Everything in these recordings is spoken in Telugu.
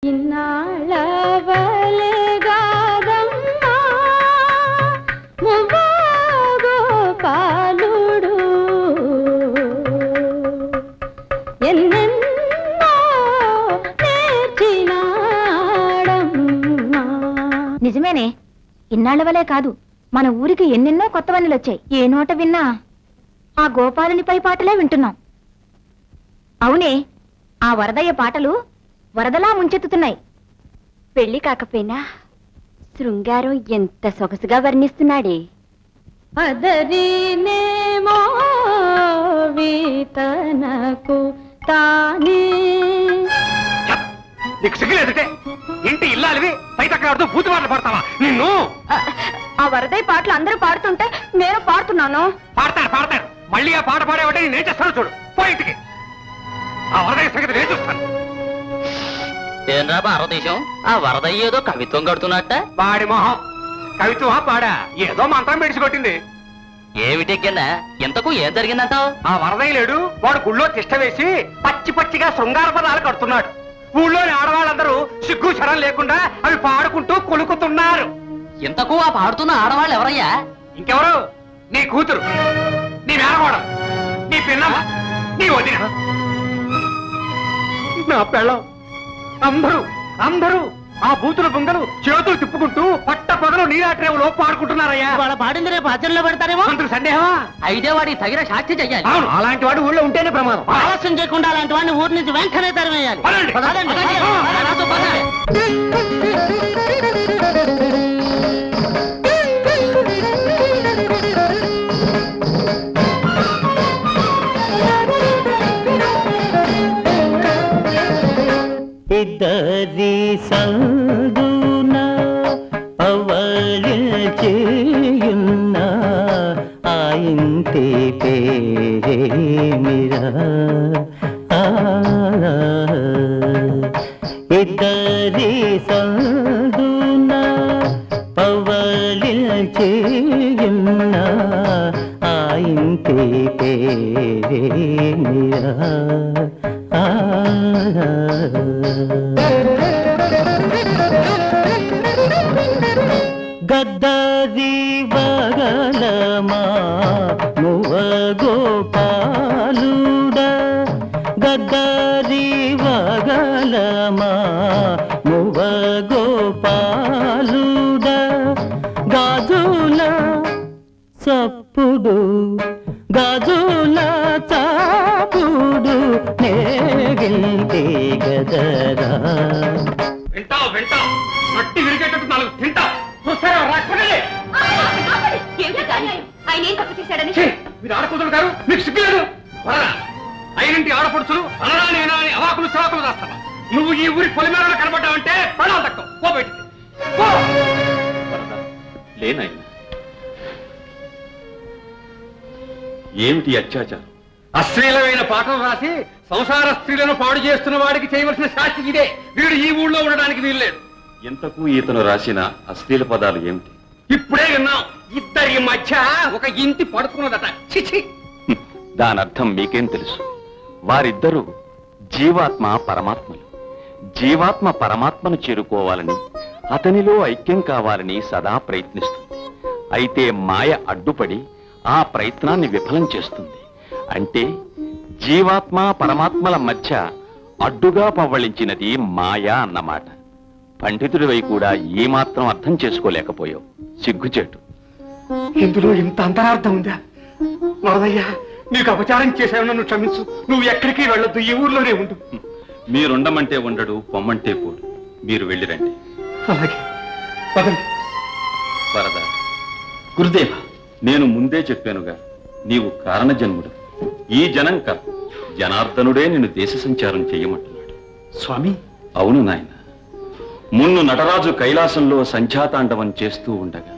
ఇన్నాళ్ళవలేగాదమ్మా మువ్వగోపాలుడు ఎన్నెన్నో నేర్చినాడమ్మా. నిజమేనే, ఇన్నాళ్ల వలే కాదు, మన ఊరికి ఎన్నెన్నో కొత్తవన్నీలు వచ్చాయి. ఏ నోట విన్నా ఆ గోపాలుని పై పాటలే వింటున్నాం. అవునే, ఆ వరదయ్య పాటలు వరదలా ముంచెత్తుతున్నాయి. పెళ్లి కాకపోయినా శృంగారం ఎంత సొగసుగా వర్ణిస్తున్నాడే. అదరినేమో వీతనకు తానే. నీకు సిగ్గులేదుటే? ఇంటి ఇల్లాలివి పైతక్కడుతూ పూతి మాటలు పాడతావా నిన్ను? ఆ వరదయ్య పాటలు అందరూ పాడుతుంటే నేను పాడుతున్నాను. పాడతాడు. మళ్ళీ ఆ పాట పాడేవాటే నేను చేస్తాను. చూడు పో ఇంటికి. ఆ వరదయ్య సంగతి నేను చూస్తాను. ఏంరా భారతదేశం, ఆ వరదయ్య ఏదో కవిత్వం కడుతున్నట్ట? పాడి మొహం కవిత్వమా పాడా? ఏదో మంత్రం పెడిచికొట్టింది. ఏమిటెక్కిందా? ఇంతకు ఏం జరిగిందంటావు? ఆ వరదయ్య లేడు, వాడు గుళ్ళో తిష్ట వేసి పచ్చి పచ్చిగా శృంగార పదాలు కడుతున్నాడు. ఊళ్ళోని ఆడవాళ్ళందరూ సిగ్గు శరం లేకుండా అవి పాడుకుంటూ కొలుకుతున్నారు. ఇంతకు ఆ పాడుతున్న ఆడవాళ్ళు ఎవరయ్యా? ఇంకెవరు? నీ కూతురు, నీ మేనకోడలు, నీ పిన్నమ్మ, నీ వదిన, నా పెళ్ళం. అందరూ ఆ బూతుల బొంగలు చేతులు తిప్పుకుంటూ పట్ట పగలు నీరాట్రేవులో పాడుకుంటున్నారయ్యా. వాళ్ళ పాడింది రేపు ఆచరణలో పెడతారేమో. అందుకు సందేహమా? అయితే వాడికి తగిన శాస్తి చెయ్యాలి. అవును, అలాంటి వాడు ఊళ్ళో ఉంటేనే ప్రమాదం. ఆలస్యం చేయకుండా అలాంటి వాడిని ఊరి నుంచి వెంటనే తరిమేయాలి. ఇద్దరి సందున అవళించేయున్న ఆ ఇంటి పేరేమిరా? ఇద్దరి సందున అవళించేయున్న ఆ ఇంటి పేరేమిరా? గద్దరి వగలమా మువ గోపాలుడ, గద్దరి వగలమా మువ గోపాలుడ, గాజుల చప్పుడు గాజుల చాపుడు నేగింటి గదరా. వింటావు మట్టి విరిగేటట్టు నాలుగు తింటావు. చూస్తారా రాకపోతే? మీరు ఆడకూతులు గారు, మీకు సిగ్గులేదు? అయినంటి ఆడపడుచులు అనరాని అని అవాకులు చవాకులు రాస్తావా? నువ్వు ఈ ఊరి పొలిమేరలో కనబడ్డావంటే ప్రాణాలు తక్కువ. పో బయటికి. లేనైనా ఏమిటి అత్యాచారం? అశ్లీలమైన పాటలు రాసి సంసార స్త్రీలను పాడు చేస్తున్న వాడికి చేయవలసిన శాస్తి ఇదే. వీడు ఈ ఊళ్ళో ఉండడానికి వీల్లేదు. ఎంతకు ఈతను రాసిన అశ్లీల పదాలు ఏమిటి? ఇప్పుడే విన్నాం, ఇద్దరి మధ్య ఒక ఇంటి పడుకున్నదట. చిచి, దాని అర్థం మీకేం తెలుసు? వారిద్దరూ జీవాత్మ పరమాత్మలు. జీవాత్మ పరమాత్మను చేరుకోవాలని, అతనిలో ఐక్యం కావాలని సదా ప్రయత్నిస్తుంది. అయితే మాయ అడ్డుపడి ఆ ప్రయత్నాన్ని విఫలం చేస్తుంది. అంటే జీవాత్మ పరమాత్మల మధ్య అడ్డుగా పవ్వళించినది మాయ అన్నమాట. పండితుడివై కూడా ఏమాత్రం అర్థం చేసుకోలేకపోయావు. సిగ్గుచేటు. ఇందులో ఇంత అంతరార్థం ఉందా? వరదయ్య, నీకు అపచారం చేశాను, నన్ను క్షమించు. నువ్వు ఎక్కడికి వెళ్ళొద్దు, ఈ ఊర్లోనే ఉండు. మీరుండమంటే ఉండడు, పొమ్మంటే పోడు. మీరు వెళ్ళిరండి. అలాగే పదండి. వరద, గురుదేవ, నేను ముందే చెప్పానుగా, నీవు కారణ జన్ముడు. ఈ జనం కాదు, జనార్దనుడే నిన్ను దేశ సంచారం చెయ్యమంటున్నాడు. స్వామి? అవును నాయన. మున్ను నటరాజు కైలాసంలో సంధ్యాతాండవం చేస్తూ ఉండగా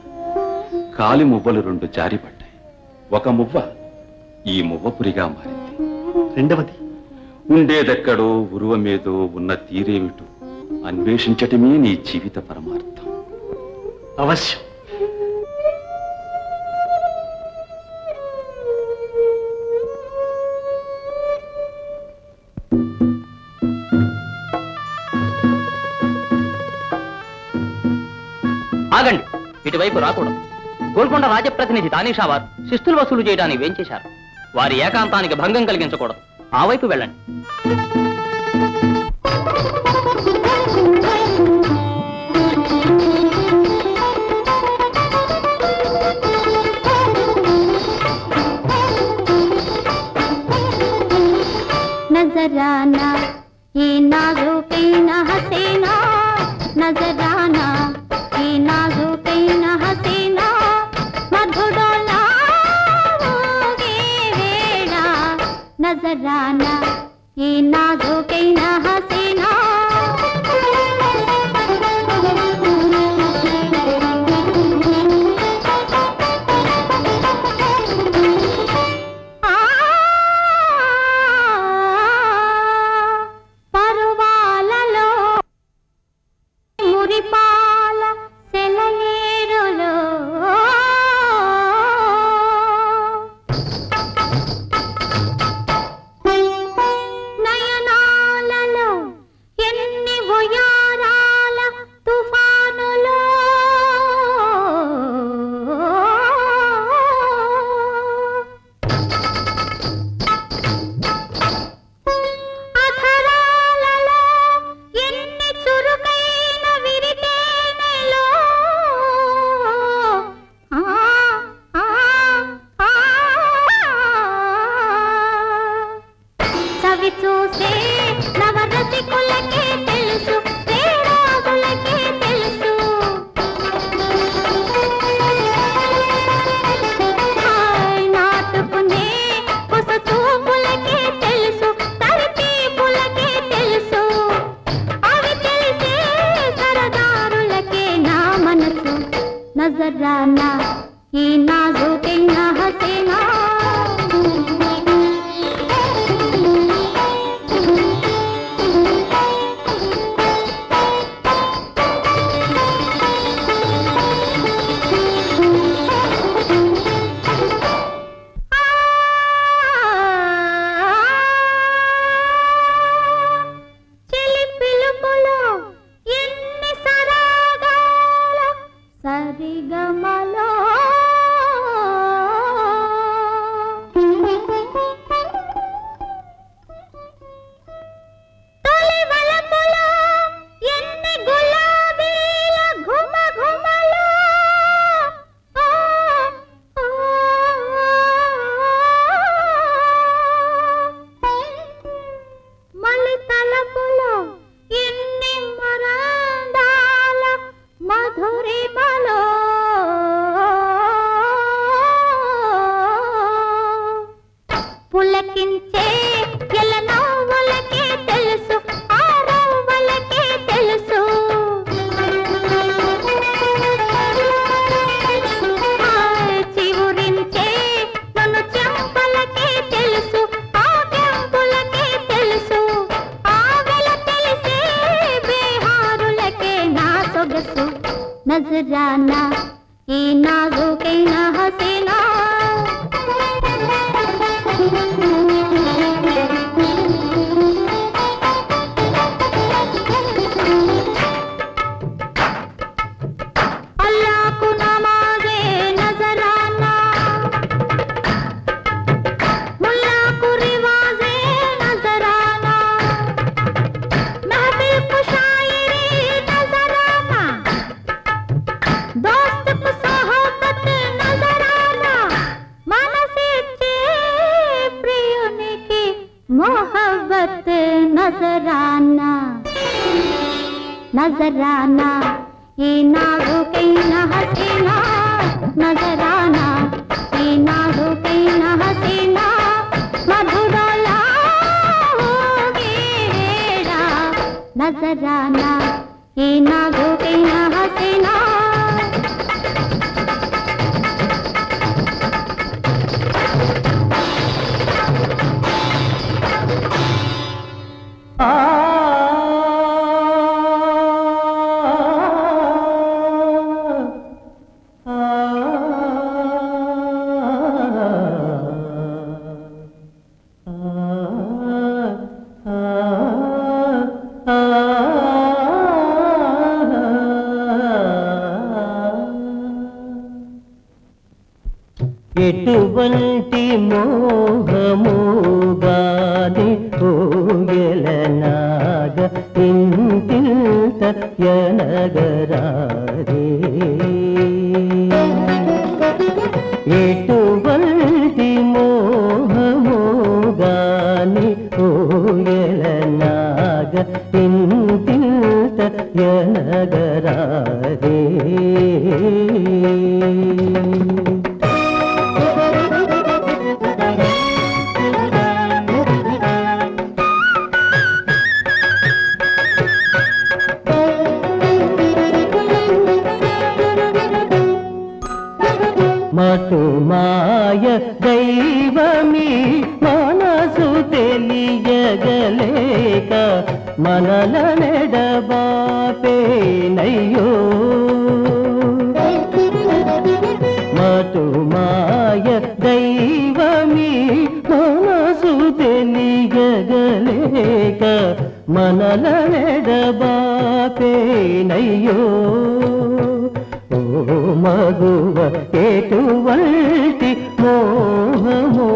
కాలి మువ్వలు రెండు జారిపడ్డాయి. ఒక మువ్వ ఈ మువ్వపురిగా మారింది. రెండవది ఉండేదెక్కడో ఉరువమేదో ఉన్న తీరేమిటో అన్వేషించటమే నీ జీవిత పరమార్థం. అవశ్యం. ఆగండి, ఇటువైపు రాకూడదు. గోల్కొండ రాజప్రతినిధి తానీషావార్ శిస్తులు వసూలు చేయడానికి వేంచేశారు. వారి ఏకాంతానికి భంగం కలిగించకూడదు. ఆ వైపు వెళ్ళండి. नजराना ये नाज़ुकीन हसीना, नजराना ये नाज़ुकीन हसीना, मधुडोला होगी वेड़ा, नजराना ये नाज़ुकीन हसीना. नजराना ये नाज़ुकीन हसीना. नजराना ये नाज़ुकीन हसीना. अल्लाह को नमाज़े नजराना, मुल्ला को रिवाज़े नजराना, महफिल को शायरी नजराना, दोस्त को सोहबत नजराना, मनसिचे प्रियुनिकी मोहब्बत नजराना. नजराना ये नाज़ुकीन हसीना, नजराना ये नाज़ुकीन हसीना, मधुडोला होगी वेड़ा, नजराना ये नाज़ुकीन हसीना. ఎటువంటి మోహముగాని ఊయలనాగ ఇంతింత యనగరారే ఎటువంటి మోహముగాని ఊయలనాగ ఇంతింత యనగరారే మటు మాయ దైవమీ మనసు తెలియగలేక మనల నెడబాపేనయ్యో మటు మాయ దైవమీ మనసు తెలియగలేక మనల నెడబాపేనయ్యో మగువ ఎటువంటి మోహమో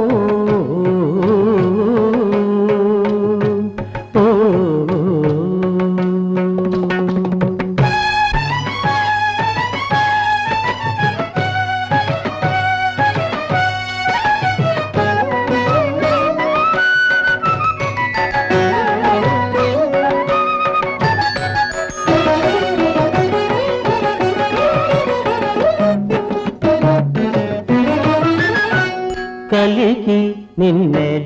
కలికి నిన్నెడబాసినది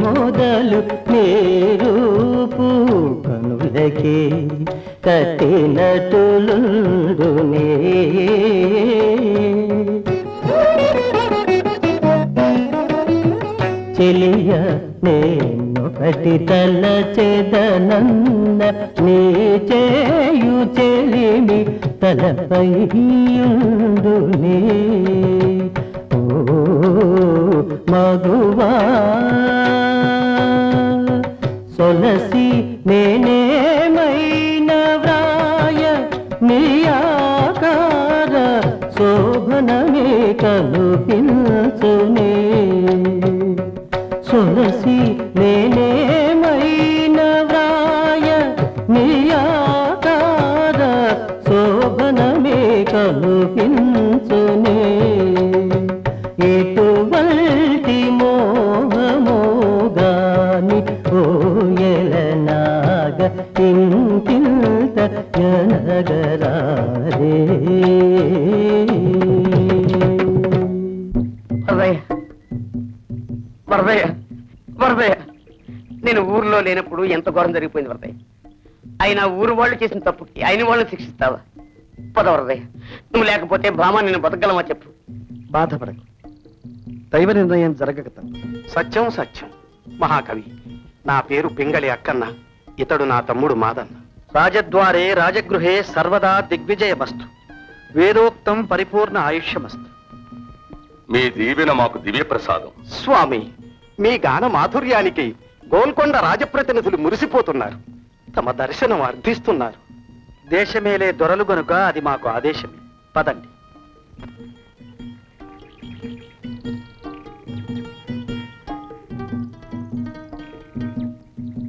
మొదలు నేరూపు కనులకి కట్టినటులుండునే చెలియ నేనొకటి తలచెదనన్న నీ చేయు చెలిమి తలపైయుండునే మగువా సొలసి నేనేమైన వ్రాయ నీ ఆకార శోభనమే కలుపించునే సొలసి నేనేమైన వ్రాయ నీ ఆకార శోభనమే కలుపించునే ఎటువంటి మోహమోగాని ఓయలనాగ ఇంతింత యనగరారే వరదయ్య వరదయ్య నేను ఊర్లో లేనప్పుడు ఎంత ఘోరం జరిగిపోయింది వరదయ్య. అయినా ఊరు వాళ్ళు చేసిన తప్పుకి అయిన వాళ్ళని శిక్షిస్తావా? పద వరదయ్య, నువ్వు లేకపోతే భామ నేను బతకగలమా చెప్పు. బాధపడకు, దైవ నిర్ణయం జరగక సత్యం సత్యం. మహాకవి, నా పేరు పింగళి అక్కన్న, ఇతడు నా తమ్ముడు మాదన్న. రాజద్వారే రాజగృహే సర్వదా దిగ్విజయమస్తు, వేదోక్తం పరిపూర్ణ ఆయుష్యమస్తు. మీ దీవెన మాకు దివ్య ప్రసాదం. స్వామి, మీ గాన మాధుర్యానికి గోల్కొండ రాజప్రతినిధులు మురిసిపోతున్నారు, తమ దర్శనం అర్థిస్తున్నారు. దేశమేలే దొరలు గనుక అది మాకు ఆదేశమే. పదండి.